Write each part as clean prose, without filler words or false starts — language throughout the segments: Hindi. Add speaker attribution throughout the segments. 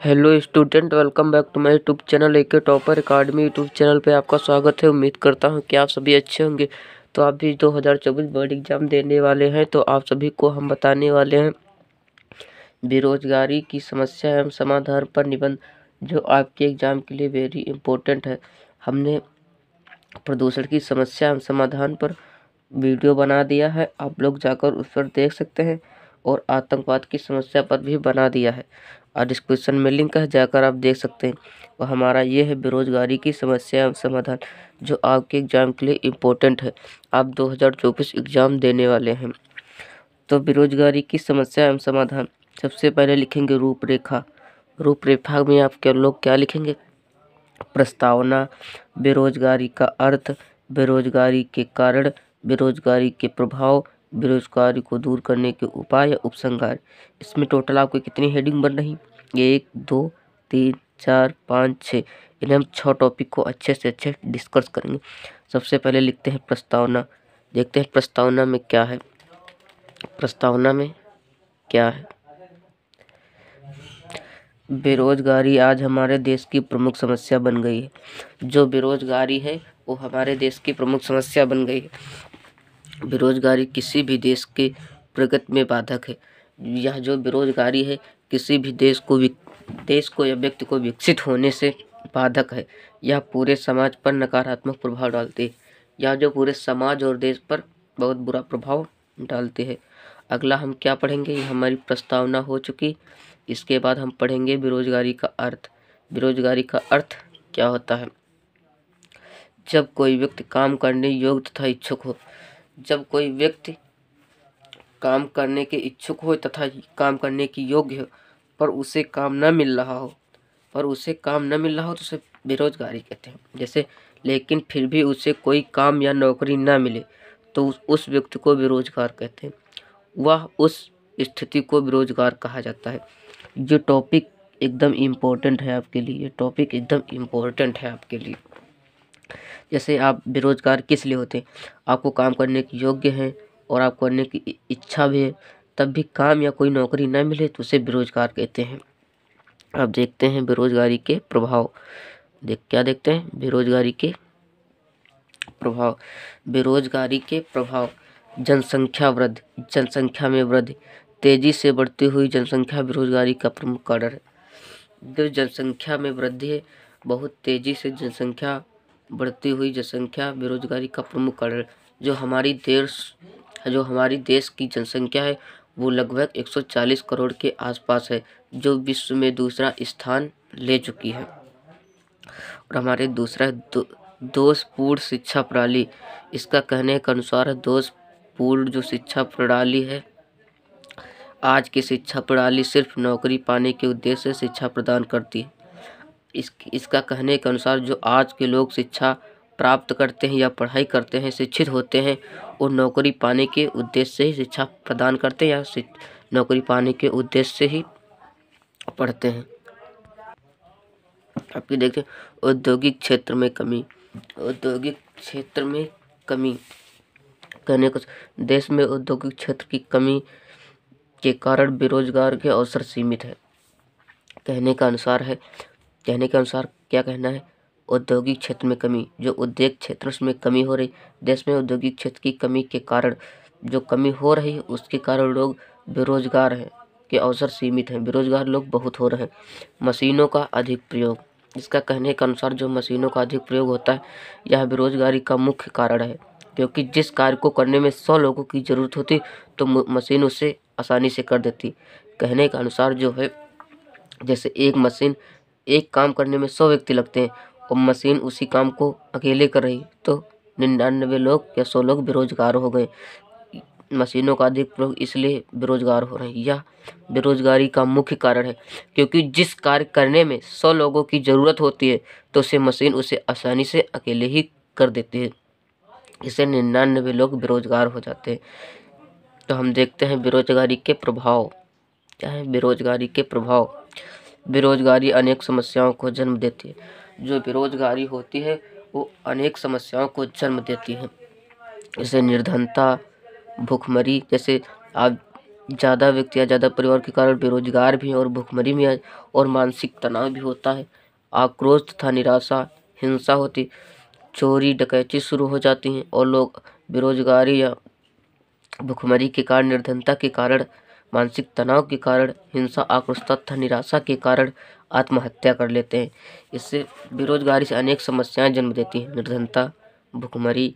Speaker 1: Hello student, welcome back to my YouTube channel A K topper academy. YouTube channel पे आपका स्वागत है। उम्मीद करता हूँ कि आप सभी अच्छे होंगे। तो आप भी 2024 बोर्ड एग्जाम देने वाले हैं, तो आप सभी को हम बताने वाले हैं बेरोजगारी की समस्या एवं समाधान पर निबंध, जो आपके एग्जाम के लिए वेरी इंपॉर्टेंट है। हमने प्रदूषण की समस्या एवं समाधान पर वीडियो बना दिया है, आप लोग जाकर उस पर देख सकते हैं, और आतंकवाद की समस्या पर भी बना दिया है, और डिस्क्रिप्शन में लिंक है, जाकर आप देख सकते हैं। और हमारा ये है बेरोजगारी की समस्या एवं समाधान, जो आपके एग्जाम के लिए इम्पोर्टेंट है। आप 2024 एग्जाम देने वाले हैं। तो बेरोजगारी की समस्या एवं समाधान, सबसे पहले लिखेंगे रूपरेखा। रूपरेखा में आप लोग क्या लिखेंगे? प्रस्तावना, बेरोजगारी का अर्थ, बेरोजगारी के कारण, बेरोजगारी के प्रभाव, बेरोजगारी को दूर करने के उपाय या उपसंहार। इसमें टोटल आपको कितनी हेडिंग बन रही? 1 2 3 4 5 6। इन्हें हम 6 टॉपिक को अच्छे से अच्छे डिस्कस करेंगे। सबसे पहले लिखते हैं प्रस्तावना। देखते हैं प्रस्तावना में क्या है। प्रस्तावना में क्या है? बेरोजगारी आज हमारे देश की प्रमुख समस्या बन गई है। जो बेरोजगारी है वो हमारे देश की प्रमुख समस्या बन गई है। बेरोजगारी किसी भी देश के प्रगति में बाधक है। यह जो बेरोजगारी है किसी भी देश को या व्यक्ति को विकसित होने से बाधक है। यह पूरे समाज पर नकारात्मक प्रभाव डालती है। यह जो पूरे समाज और देश पर बहुत बुरा प्रभाव डालती है। अगला हम क्या पढ़ेंगे? ये हमारी प्रस्तावना हो चुकी। इसके बाद हम पढ़ेंगे बेरोजगारी का अर्थ। बेरोजगारी का अर्थ क्या होता है? जब कोई व्यक्ति काम करने योग्य तथा इच्छुक हो। जब कोई व्यक्ति काम करने के इच्छुक हो तथा काम करने की योग्य हो, पर उसे काम न मिल रहा हो, तो उसे बेरोजगारी कहते हैं। जैसे लेकिन फिर भी उसे कोई काम या नौकरी न मिले तो उस व्यक्ति को बेरोजगार कहते हैं। वह उस स्थिति को बेरोजगार कहा जाता है। ये टॉपिक एकदम इम्पोर्टेंट है आपके लिए। टॉपिक एकदम इम्पोर्टेंट है आपके लिए। जैसे आप बेरोजगार किस लिए होते हैं? आपको काम करने की योग्य हैं और आप करने की इच्छा भी है, तब भी काम या कोई नौकरी न मिले तो उसे बेरोजगार कहते हैं। अब देखते हैं बेरोजगारी के प्रभाव। क्या देखते हैं? बेरोजगारी के प्रभाव। बेरोजगारी के प्रभाव: जनसंख्या वृद्धि। जनसंख्या में वृद्धि। तेजी से बढ़ती हुई जनसंख्या बेरोजगारी का प्रमुख कारण है। जो जनसंख्या में वृद्धि है, बहुत तेजी से जनसंख्या बढ़ती हुई जनसंख्या बेरोजगारी का प्रमुख कारण है। जो हमारी देश की जनसंख्या है वो लगभग 140 करोड़ के आसपास है, जो विश्व में दूसरा स्थान ले चुकी है। और हमारे दूसरा दोषपूर्ण शिक्षा प्रणाली। इसका कहने के अनुसार दोषपूर्ण जो शिक्षा प्रणाली है, आज की शिक्षा प्रणाली सिर्फ नौकरी पाने के उद्देश्य से शिक्षा प्रदान करती है। इसका कहने के अनुसार जो आज के लोग शिक्षा प्राप्त करते हैं या पढ़ाई करते हैं, शिक्षित होते हैं, वो नौकरी पाने के उद्देश्य से ही शिक्षा प्रदान करते हैं या नौकरी पाने के उद्देश्य से ही पढ़ते हैं। आपकी देखिए औद्योगिक क्षेत्र में कमी। औद्योगिक क्षेत्र में कमी कहने को देश में औद्योगिक क्षेत्र की कमी के कारण बेरोजगार के अवसर सीमित है। कहने का अनुसार क्या कहना है? औद्योगिक क्षेत्र में कमी। जो उद्योग क्षेत्र उसमें कमी हो रही, देश में औद्योगिक क्षेत्र की कमी के कारण जो कमी हो रही है उसके कारण लोग बेरोजगार हैं के अवसर सीमित हैं। बेरोजगार लोग बहुत हो रहे हैं। मशीनों का अधिक प्रयोग। इसका कहने के अनुसार जो मशीनों का अधिक प्रयोग होता है यह बेरोजगारी का मुख्य कारण है, क्योंकि जिस कार्य को करने में 100 लोगों की ज़रूरत होती तो मशीन उसे आसानी से कर देती। कहने के अनुसार जो है, जैसे एक काम करने में 100 व्यक्ति लगते हैं और मशीन उसी काम को अकेले कर रही तो 99 लोग या 100 लोग बेरोजगार हो गए। मशीनों का अधिक प्रयोग इसलिए बेरोजगार हो रहे हैं। यह बेरोजगारी का मुख्य कारण है, क्योंकि जिस कार्य करने में 100 लोगों की ज़रूरत होती है तो मशीन उसे आसानी से अकेले ही कर देती है। इससे 99 लोग बेरोजगार हो जाते हैं। तो हम देखते हैं बेरोजगारी के प्रभाव। क्या है बेरोजगारी के प्रभाव? बेरोजगारी अनेक समस्याओं को जन्म देती है। जो बेरोजगारी होती है वो अनेक समस्याओं को जन्म देती है, जैसे निर्धनता, भूखमरी। जैसे आप ज़्यादा व्यक्ति या ज़्यादा परिवार के कारण बेरोजगार भी हैं और भुखमरी में और मानसिक तनाव भी होता है। आक्रोश तथा निराशा, हिंसा होती, चोरी डकैती शुरू हो जाती हैं और लोग बेरोजगारी या भुखमरी के कारण, निर्धनता के कारण, मानसिक तनाव के कारण, हिंसा, आक्रोश तथा निराशा के कारण आत्महत्या कर लेते हैं। इससे बेरोजगारी से अनेक समस्याएं जन्म देती हैं। निर्धनता, भुखमरी,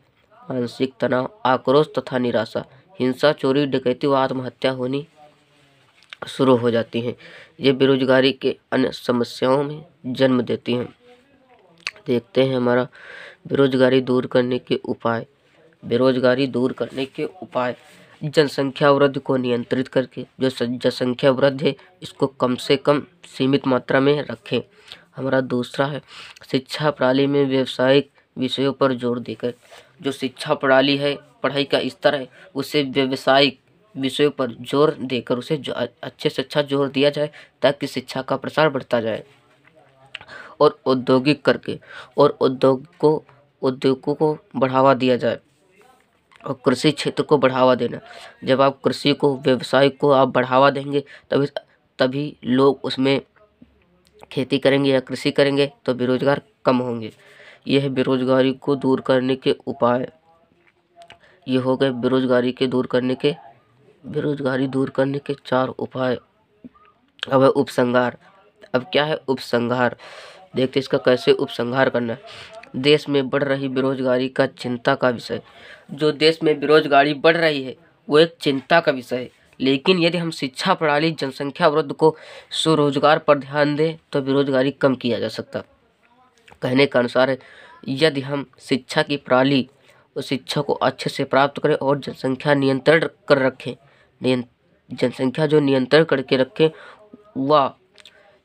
Speaker 1: मानसिक तनाव, आक्रोश तथा निराशा, हिंसा, चोरी डकैती व आत्महत्या होनी शुरू हो जाती हैं। ये बेरोजगारी के अन्य समस्याओं में जन्म देती हैं। देखते हैं हमारा बेरोजगारी दूर करने के उपाय। बेरोजगारी दूर करने के उपाय: जनसंख्या वृद्धि को नियंत्रित करके, जो जनसंख्या वृद्धि है इसको कम से कम सीमित मात्रा में रखें। हमारा दूसरा है शिक्षा प्रणाली में व्यावसायिक विषयों पर जोर देकर, जो शिक्षा प्रणाली है, पढ़ाई का स्तर है, उसे व्यावसायिक विषयों पर जोर देकर उसे अच्छे से अच्छा जोर दिया जाए ताकि शिक्षा का प्रसार बढ़ता जाए। और औद्योगिक करके और उद्योगों को बढ़ावा दिया जाए और कृषि क्षेत्र को बढ़ावा देना। जब आप कृषि को, व्यवसाय को आप बढ़ावा देंगे तभी लोग उसमें खेती करेंगे या कृषि करेंगे तो बेरोजगार कम होंगे। यह है बेरोजगारी को दूर करने के उपाय। ये हो गए बेरोजगारी दूर करने के 4 उपाय। अब है उपसंहार। अब क्या है उपसंहार? देखते इसका कैसे उपसंहार करना है। देश में बढ़ रही बेरोजगारी का चिंता का विषय। जो देश में बेरोजगारी बढ़ रही है वो एक चिंता का विषय है, लेकिन यदि हम शिक्षा प्रणाली, जनसंख्या वृद्धि को स्वरोजगार पर ध्यान दें तो बेरोजगारी कम किया जा सकता। कहने का अनुसार है, यदि हम शिक्षा की प्रणाली और शिक्षा को अच्छे से प्राप्त करें और जनसंख्या नियंत्रण कर रखें, जनसंख्या जो नियंत्रण करके रखें, वह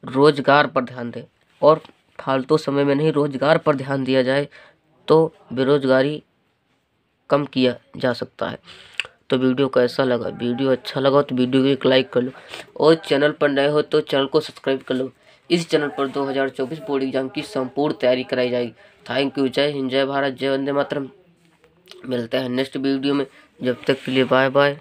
Speaker 1: रोजगार पर ध्यान दें और फालतू समय में नहीं, रोजगार पर ध्यान दिया जाए तो बेरोजगारी कम किया जा सकता है। तो वीडियो कैसा लगा? वीडियो अच्छा लगा तो वीडियो को एक लाइक कर लो और चैनल पर नए हो तो चैनल को सब्सक्राइब कर लो। इस चैनल पर 2024 बोर्ड एग्जाम की संपूर्ण तैयारी कराई जाएगी। Thank you. जय हिंद, जय भारत, जय वंदे मातरम। मिलते हैं नेक्स्ट वीडियो में। जब तक के लिए बाय बाय।